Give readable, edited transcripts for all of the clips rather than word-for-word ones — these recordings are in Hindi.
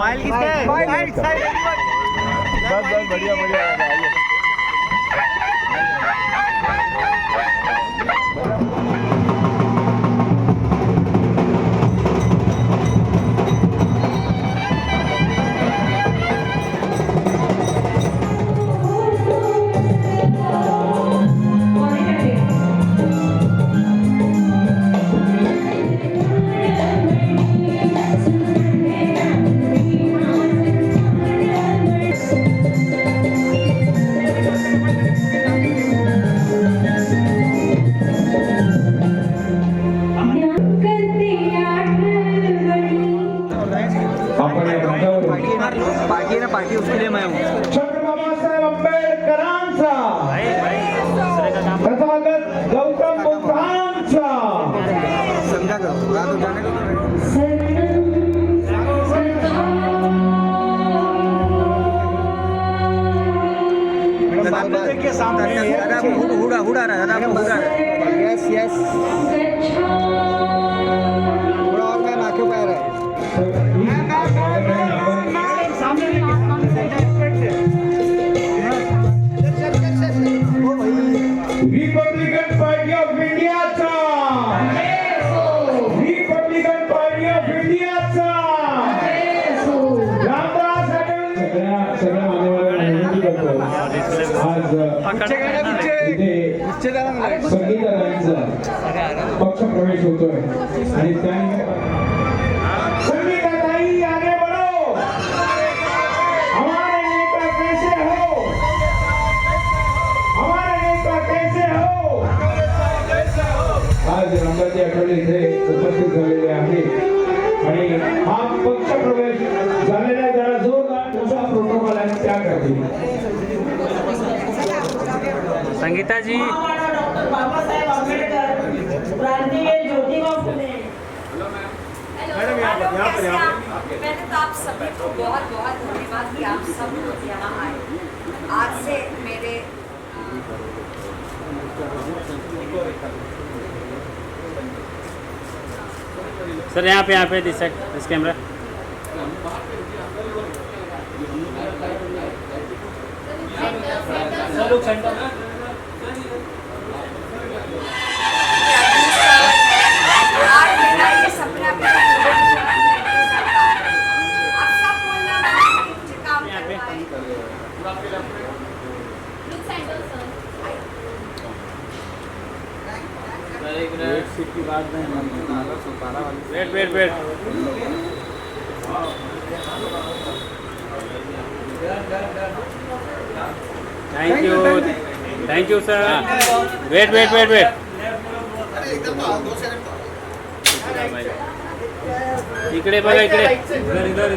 स्माइल साइड साइड बस बस बढ़िया बढ़िया आइए। पार्टी है ना, पार्टी उसके लिए मैं हूँ। डॉक्टर बाबासाहेब आंबेडकरांचा तथागत गौतम बुद्धांचा समझा करो, रात हो जाने दो। देखिए सामने हुड़ा रहा। यस यस, थोड़ा और मैं आंखें पे आ रहा है। रिपब्लिकन पार्टी ऑफ इंडियाचा, रिपब्लिकन पार्टी ऑफ इंडियाचा रामदास सगळ्या मान्यवरांना विनंती करतो आज इथे संगीतकारांचा पक्ष प्रवेश होतोय आणि त्या आज रामदासजी आठवले इथे उपस्थित झालेले आहेत आणि हा पक्ष प्रवेश झालेला जरा जोरदार तुमचा प्रोटोकॉल आहे त्या करतील संगीता जी। बाबासाहेब आंबेडकर क्रांतीवीर ज्योतिबा फुले। पहले तो आप सभी को बहुत बहुत धन्यवाद कि आप सब लोग यहाँ आए। आज से मेरे सर यहाँ पे this side this camera. Wait thank you sir. Wait इकडे बघा, इकडे इधर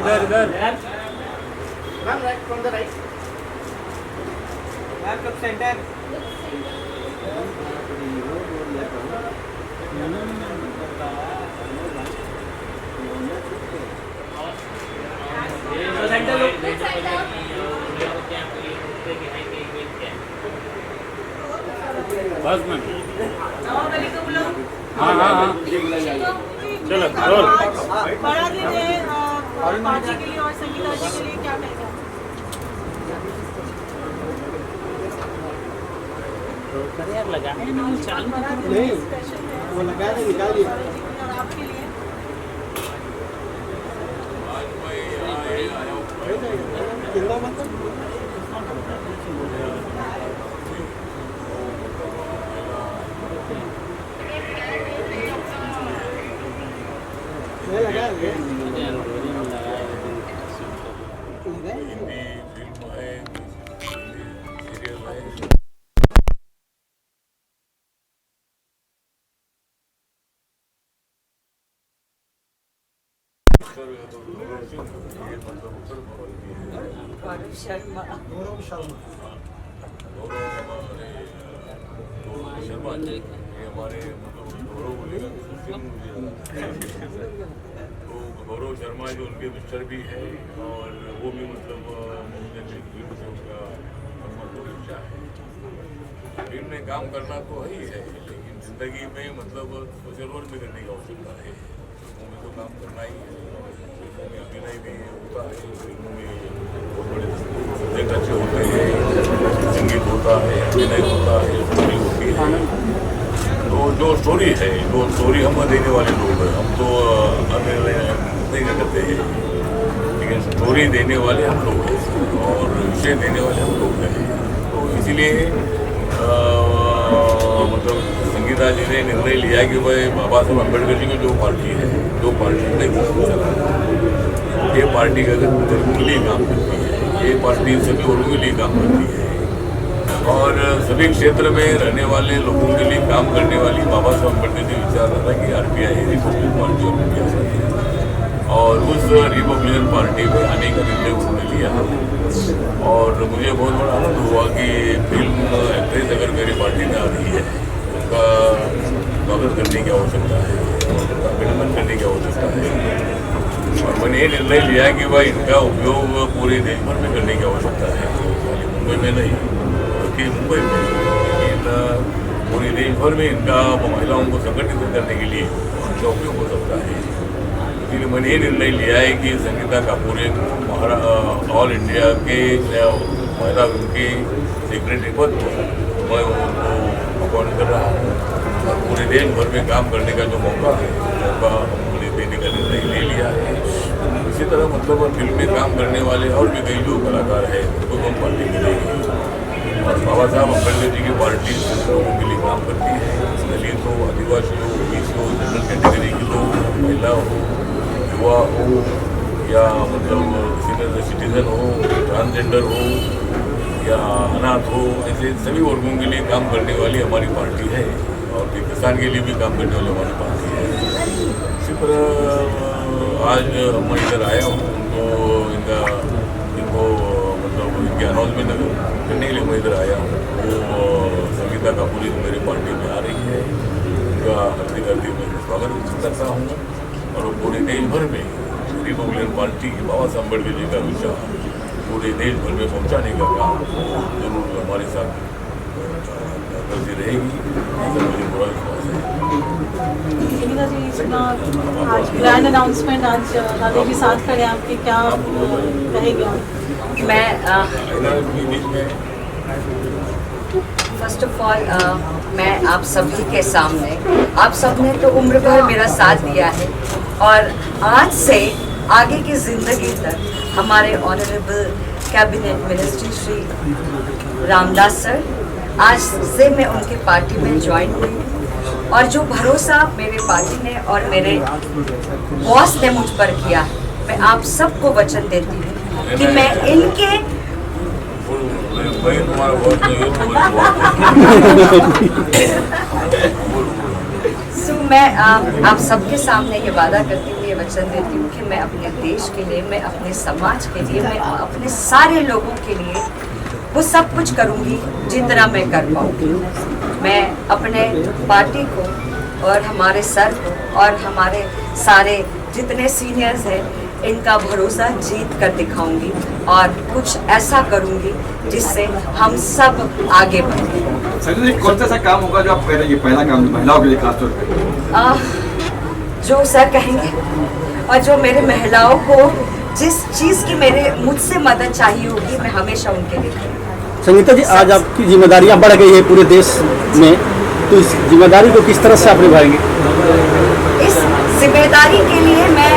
बस में। हाँ चलो रोल। बड़ा दिन है पार्टी के लिए और संगीता जी के लिए क्या कहेगा? यार लगा चालू नहीं, वो लगा दे, निकाल दिया। और आपके लिए गौरव शर्मा जी हमारे गौरव बोलेगा तो गौरव शर्मा जो उनके मिस्टर भी है और वो भी मतलब फिल्म से उनका इच्छा है। फिल्म में काम करना तो ही है, लेकिन जिंदगी में मतलब सोशल वर्क भी करने की आवश्यकता है। फिल्मों में तो काम करना ही है। फिल्मों में अभिनय भी होता है, फिल्मों में बहुत बड़े सब्जेक्ट अच्छे होते हैं, संगीत होता है, अभिनय होता है, स्टोरी होती है। तो जो स्टोरी हम देने वाले लोग हैं, हम तो अभिनय नहीं करते हैं, लेकिन स्टोरी देने वाले हम लोग हैं और विषय देने वाले हम लोग हैं। तो इसीलिए मतलब संगीता जी ने निर्णय लिया कि भाई बाबा साहब अम्बेडकर जी की जो पार्टी है, जो पार्टी ने चला, ये पार्टी का धर्म के लिए काम करती है, ये पार्टी सभी वर्गों के लिए काम करती है और सभी क्षेत्र में रहने वाले लोगों के लिए काम करने वाली बाबा साहब अम्बेडकर जी विचारधारा की RPI Republican party of India है और उस रिपब्लिकन पार्टी में आने का निर्णय उन्होंने लिया। और मुझे बहुत बड़ा आनंद हुआ कि फिल्म एक्ट्रेस अगर मेरी पार्टी में आ रही है, उनका स्वागत करने की आवश्यकता है, उनका अभिनंदन करने की आवश्यकता है। और मैंने ये निर्णय लिया कि भाई इनका उपयोग पूरे देश भर में करने की आवश्यकता है, खाली मुंबई में नहीं, बल्कि मुंबई में, लेकिन पूरे देश भर में इनका महिलाओं को संगठित करने के लिए उनका उपयोग हो सकता है। इसलिए मैंने ये निर्णय लिया है कि संगीता कपूर एक ऑल इंडिया के महिला विंग के सेक्रेटरी पद पर मैं उनको अपॉइंट कर रहा हूँ और पूरे देश भर में काम करने का जो मौका है, मौका मुझे देने का निर्णय ले लिया है। इसी तरह मतलब फिल्म में काम करने वाले और भी कई जो कलाकार हैं उनको हम पार्टी मिलेगी और बाबा साहब अम्बेडकर जी की पार्टी लोगों के लिए काम करती है, दलित हो, आदिवासी हो, OBC हो, जनरल कैटेगरी के लोग, महिला हो, युवा हो या मतलब सीनियर सिटीजन हो, ट्रांसजेंडर हो या अनाथ हो, ऐसे सभी वर्गों के लिए काम करने वाली हमारी पार्टी है और किसान के लिए भी काम करने वाली हमारी पार्टी है। इसी तरह आज मैं इधर आया हूँ तो इनको मतलब इनके अनाउंसमेंट करने के लिए मैं इधर आया हूँ। वो संगीता कपूर मेरी पार्टी में आ रही है, उनका हार्दिक मैं स्वागत करता हूँ और पूरे देश भर में रिपब्लिकन पार्टी की बाबा साहब अम्बेडकर जी का विचार पूरे देश भर में पहुँचाने का काम जरूर हमारे साथ करती रहेगी, ऐसा मुझे पूरा विश्वास है। संगीता जी, इतना आज ग्रैंड अनाउंसमेंट आज दादी के साथ करें, आपके क्या रहेगा? फर्स्ट ऑफ ऑल मैं आप सभी के सामने, आप सब ने तो उम्र भर मेरा साथ दिया है और आज से आगे की ज़िंदगी तक हमारे honourable cabinet minister Shri Ramdas sir, आज से मैं उनकी पार्टी में ज्वाइन हुई और जो भरोसा मेरे पार्टी ने और मेरे बॉस ने मुझ पर किया है, मैं आप सबको वचन देती हूँ कि मैं इनके मैं आप सबके सामने ये वादा करती हूँ, ये वचन देती हूँ कि मैं अपने देश के लिए, मैं अपने समाज के लिए, मैं अपने सारे लोगों के लिए वो सब कुछ करूँगी जितना मैं कर पाऊँगी। मैं अपने पार्टी को और हमारे सर को और हमारे सारे जितने सीनियर्स हैं इनका भरोसा जीत कर दिखाऊंगी और कुछ ऐसा करूंगी जिससे हम सब आगे बढ़ें। संगीता जी, कौन सा ऐसा काम होगा जो आप कह रहे हैं, ये पहला काम महिलाओं के लिए खासतौर पर? जो सर कहेंगे और जो मेरे महिलाओं को जिस चीज़ की मुझसे मदद चाहिए होगी, मैं हमेशा उनके लिए करूँगी। संगीता जी, आज आपकी जिम्मेदारियां बढ़ गई है पूरे देश में, तो इस जिम्मेदारी को किस तरह से आप निभाएंगे? इस जिम्मेदारी के लिए मैं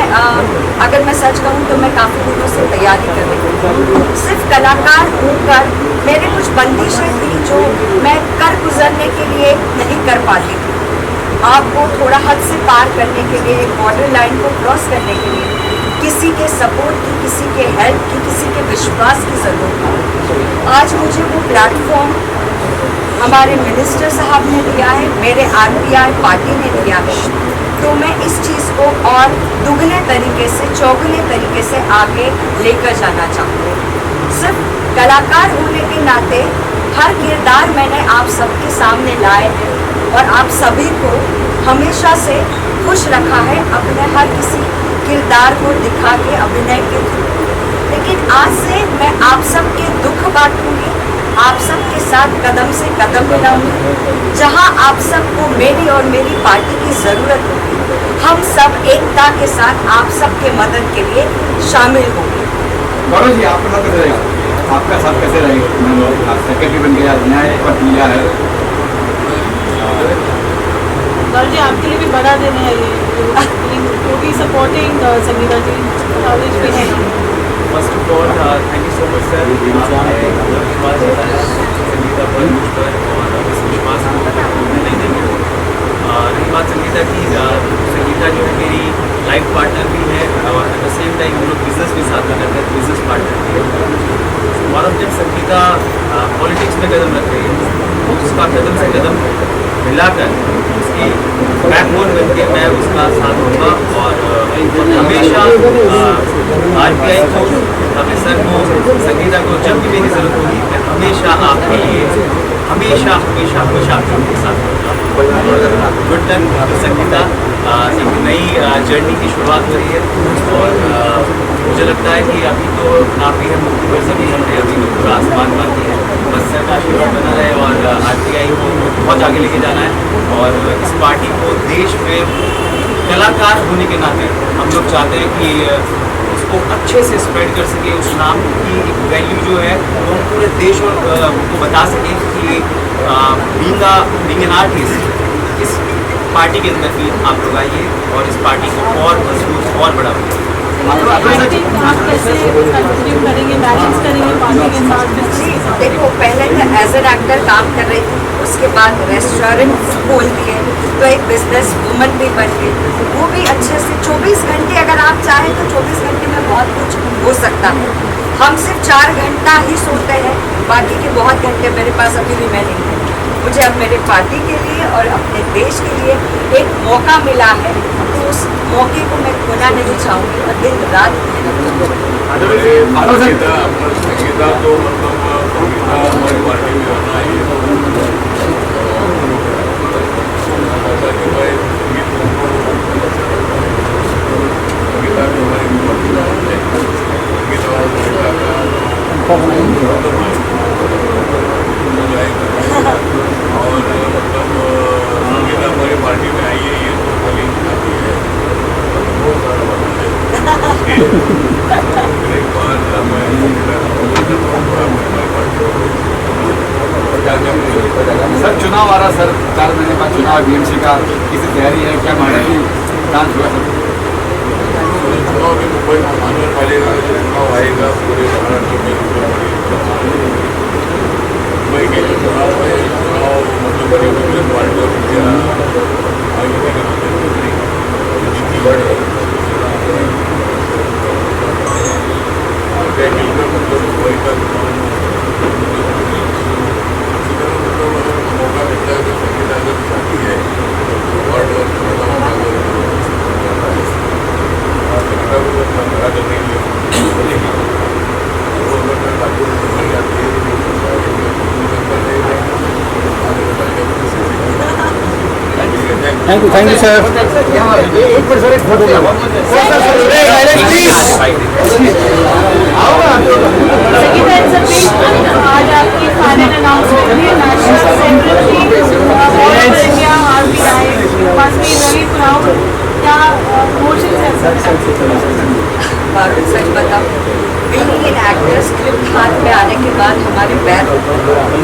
अगर मैं सच कहूँ तो मैं काफ़ी दिनों से तैयारी कर रही हूँ। सिर्फ कलाकार होकर मेरे कुछ बंदिशें थी जो मैं कर गुजरने के लिए नहीं कर पाती थी। आपको थोड़ा हद से पार करने के लिए, एक बॉर्डर लाइन को क्रॉस करने के लिए किसी के सपोर्ट की, किसी के हेल्प की, किसी के विश्वास की ज़रूरत है। आज मुझे वो प्लेटफॉर्म हमारे मिनिस्टर साहब ने दिया है, मेरे RPI पार्टी ने दिया है, तो मैं इस चीज़ को और दुगने तरीके से, चौगुने तरीके से आगे लेकर जाना चाहती हूँ। सिर्फ कलाकार होने के नाते हर किरदार मैंने आप सबके सामने लाए हैं और आप सभी को हमेशा से खुश रखा है अपने हर किसी किरदार को दिखा के, अभिनय के थ्रू। लेकिन आज से मैं आप सबके दुख बांटूंगी, आप सबके साथ कदम से कदम मिलाऊंगी। जहां आप सबको मेरी और मेरी पार्टी की ज़रूरत होगी, हम सब एकता के साथ आप सबके मदद के लिए शामिल होंगे। गौरव जी, आपका साथ कैसे रहेगा? आपका साथ कैसे रहेगा? सेक्रेटरी बन गया, न्याय पद लिया है। गौरव जी, आपके लिए भी बड़ा दिन है ये, क्योंकि सपोर्टिंग संगीता जी कॉलेज भी है। First of all thank you so much sir, आपने विश्वास जताया संगीता पर मुझ पर, और इस विश्वास को नहीं देंगे। रही बात संगीता की, संगीता जो है मेरी लाइफ पार्टनर भी है, और एट द सेम टाइम हम लोग बिजनेस भी साथ में करते हैं, बिजनेस पार्टनर भी है। और अब जब संगीता पॉलिटिक्स में कदम रख रही है, तो उसका कदम से कदम मिलाकर उसकी बैकबोन बन के मैं उसका साथ दूंगा, और हमेशा RBI को, सर को, संगीता को जब भी मेरी ज़रूरत होगी, मैं हमेशा आपके लिए हमेशा हमेशा हमेशा आपके साथ रहूँगा। गुड लक संगीता, एक नई जर्नी की शुरुआत हो रही है, और मुझे लगता है कि अभी तो काफ़ी है मुक्ति पर सभी हमने, अभी तो पूरा आसमान बाकी है, बस सर का आशीर्वाद बना रहे, और RBI को बहुत आगे लेके जाना है। और इस पार्टी को देश में कलाकार होने के नाते हम लोग चाहते हैं कि उसको अच्छे से स्प्रेड कर सके, उस नाम की एक वैल्यू जो है वो हम पूरे देश और को बता सकें कि बीइंग एन आर्टिस्ट इस पार्टी के अंदर भी आप लोग आइए और इस पार्टी को और मजबूत और बड़ा बनाइए। आप कैसे कंटिन्यू करेंगे, बैलेंस करेंगे पार्टी के साथ? जी देखो, पहले मैं एज एन एक्टर काम कर रही थी, उसके बाद रेस्टोरेंट खोल दिए, तो एक बिजनेस वूमन भी बन गई, वो भी अच्छे से 24 घंटे, अगर आप चाहें तो 24 घंटे में बहुत कुछ हो सकता है। हम सिर्फ 4 घंटा ही सोते हैं, बाकी के बहुत घंटे मेरे पास अभी रिमेनिंग है। मुझे अब मेरे पार्टी के लिए और अपने देश के लिए एक मौका मिला है, तो उस मौके को मैं खोना नहीं चाहूँगी और दिन रात संगीता तो मतलब हमारी पार्टी में आना ही और मतलब संगीता हमारी पार्टी में आई है, ये तो खाली आती है, बहुत सारा बात है। एक बार सर चुनाव आ रहा, सर 4 महीने बाद चुनाव, BMC का किसी तैयारी है क्या? महाराष्ट्र डांस हुआ सर चुनाव भी मुंबई में मानवर पालेगा, चुनाव आएगा पूरे महाराष्ट्र में, मुंबई के जो चुनाव है, चुनाव मतलब रिपब्लिकन पार्टी ऑफ इंडिया आगे के जीती बढ़ मिलकर मतलब मुंबई का चुनाव मौका मिलता है, तो संगीता अगर चाहती है वार्ड और संगीता को खड़ा करने के लिए बोलेगी, वो अगर ठाकुर बन जाती है थैंक यू सर। एक मिनट सर, एक फोटो आज आपकी फाइनल अनाउंसमेंट हुई, national secretary of India RBI must be very proud. क्या इमोशंस है सच बताऊं, बीइंग एन एक्टर, स्क्रिप्ट हाथ में आने के बाद हमारे पैर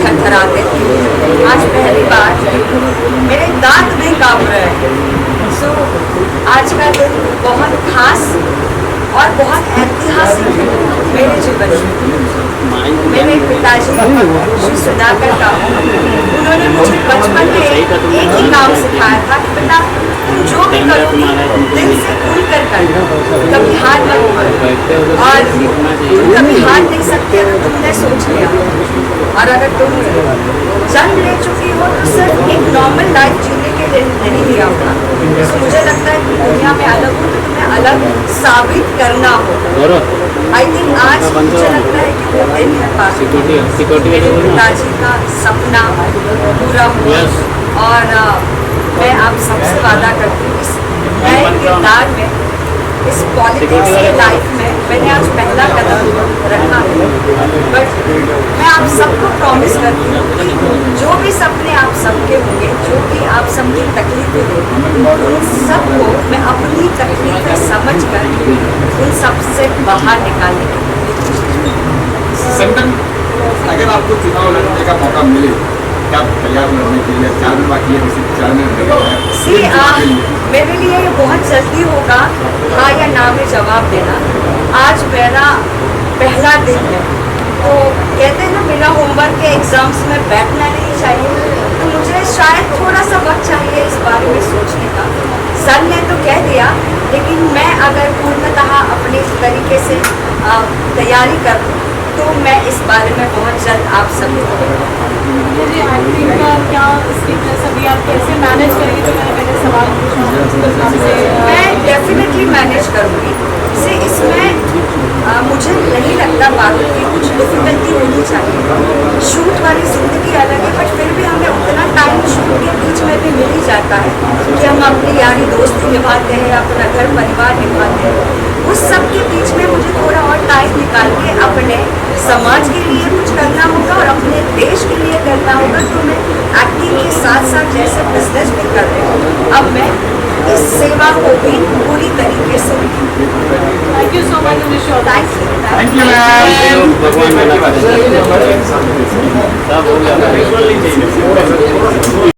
थरथराते थे। आज पहली बार मेरे दांत भी कांप रहे हैं। सो आज का दिन बहुत खास और बहुत ऐतिहासिक है मेरे जीवन में। मेरे पिताजी श्री सुधाकर का, उन्होंने मुझे बचपन में एक ही काम सिखाया था कि बेटा तुम जो भी करोगी दिल से खुल कर करना, कभी हार मत करो, और तुम कभी हार नहीं सकती अगर तुमने सोच लिया। और अगर तुम जन्म ले चुकी हो तो सिर्फ एक नॉर्मल लाइफ जीने के लिए नहीं दिया होगा। तो मुझे लगता है कि दुनिया में अलग हो तो तुम्हें अलग साबित करना होगा। आई थिंक आज मुझे लगता है कि वो दिन है पास मेरे पिताजी का सपना पूरा हुआ। और मैं आप सबसे वादा करती हूँ इस नए किरदार में, इस पॉलिटिक्स की लाइफ में मैंने आज पहला कदम रखा है, बट मैं आप सबको प्रॉमिस करती हूँ कि जो भी सपने आप सबके होंगे, जो भी आप सबकी तकलीफें होंगी, उन सबको मैं अपनी तकलीफें समझ कर उन सबसे बाहर निकालने की कोशिश करूँगी। संगठन अगर आपको चुनाव लड़ने का मौका मिले, क्या आप तैयार लड़ने के लिए? 4 दिन बाकी है, किसी 4 दिन मेरे लिए ये बहुत जल्दी होगा हाँ या ना में जवाब देना। आज मेरा पहला दिन है, तो कहते हैं ना बिना होमवर्क के एग्जाम्स में बैठना नहीं चाहिए, तो मुझे शायद थोड़ा सा वक्त चाहिए इस बारे में सोचने का। सर ने तो कह दिया, लेकिन मैं अगर पूर्णतः अपने तरीके से तैयारी करूँ तो मैं इस बारे में बहुत जल्द आप सभी को मुझे एक्टिंग का क्या स्टिकनेस अभी आप कैसे मैनेज करेंगे, जो मैंने पहले सवाल पूछा आपसे। मैं डेफिनेटली मैनेज करूँगी। से इसमें मुझे नहीं लगता बातों की कुछ डिफिकल्टी होनी चाहिए। शूट वाली ज़िंदगी अलग है, बट फिर भी हमें उतना टाइम शूट के बीच में भी मिल ही जाता है कि हम अपनी यारी दोस्ती निभाते हैं, अपना घर परिवार निभाते हैं। उस सब के बीच में मुझे थोड़ा और टाइम निकाल के अपने समाज के लिए कुछ करना होगा और अपने देश के लिए करना होगा। तो मैं एक्टिंग के साथ साथ जैसे बिजनेस भी कर रही हूँ, अब मैं इस सेवा को भी पूरी तरीके से thank you so much. Thank you ma'am. सब हो गया।